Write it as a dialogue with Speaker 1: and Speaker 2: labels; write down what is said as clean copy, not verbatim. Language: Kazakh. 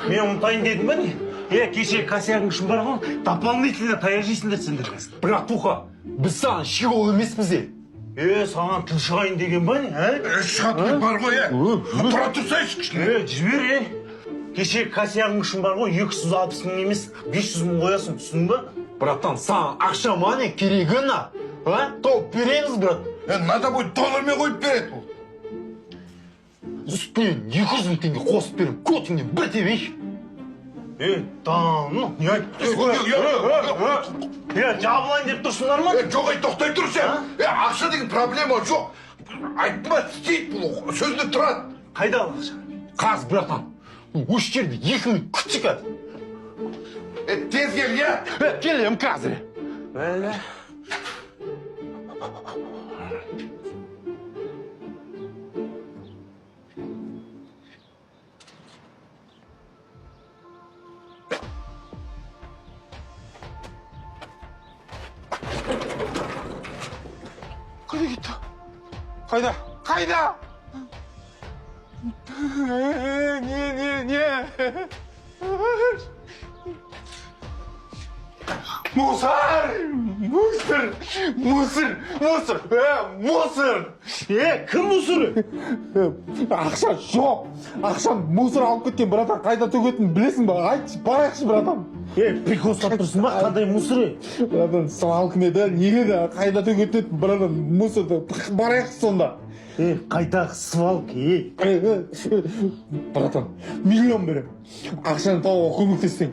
Speaker 1: Мен ұмытайын дедім ба не? Кеше кассиярың үшін бар ғой, дополнительно таяқ жейсіңдер сендер қазір.
Speaker 2: Братуха, біз саған шиғол емеспіз де.
Speaker 1: Саған тіл шығайын деген ба не?
Speaker 3: Шығатын бар ғой, тұра тұрсайшы кішкене.
Speaker 1: Жібер, Кеше кассиярың үшін бар ғой, 260 мың емес, 500 мың қоясың, түсің ба?
Speaker 2: Братан, саған ақша мане керегі на? Топ береміз, брат.
Speaker 3: Надо будет доллармен қойып береді ол.
Speaker 2: Үстінен 200 мың теңге қосып берім, көтіңнен бір демейші.
Speaker 1: Дану, не айтып жабылайын деп тұрсыңдар ма?
Speaker 3: Жоқ, тоқтай тұр сен. Ақша деген проблема жоқ. Айтма, істейді бұл, сөзді тұрады.
Speaker 1: Қайда ақша?
Speaker 2: Қаз, братан. Осы жерде 2 минут күтсік әді.
Speaker 3: Тез кел,
Speaker 2: Келем қазір.
Speaker 4: Қайда кетті? Қайда? Не? Мусор!
Speaker 1: Кім мусоры?
Speaker 4: Ақша жоқ. Ақша мусор алып кеткен, братан. Қайда төгетінін білесің ба? Айтшы, барайықшы, братан.
Speaker 1: Прикол ұстап тұрсың ба? Қандай мусоры?
Speaker 4: Братан, свалкіне да, неге да, қайда төгетінін, братан, мусорды. Барайықшы сонда.
Speaker 1: Қайдағы свалка,
Speaker 4: Братан, 1 миллион берем. Ақшаны тауға көмектессең.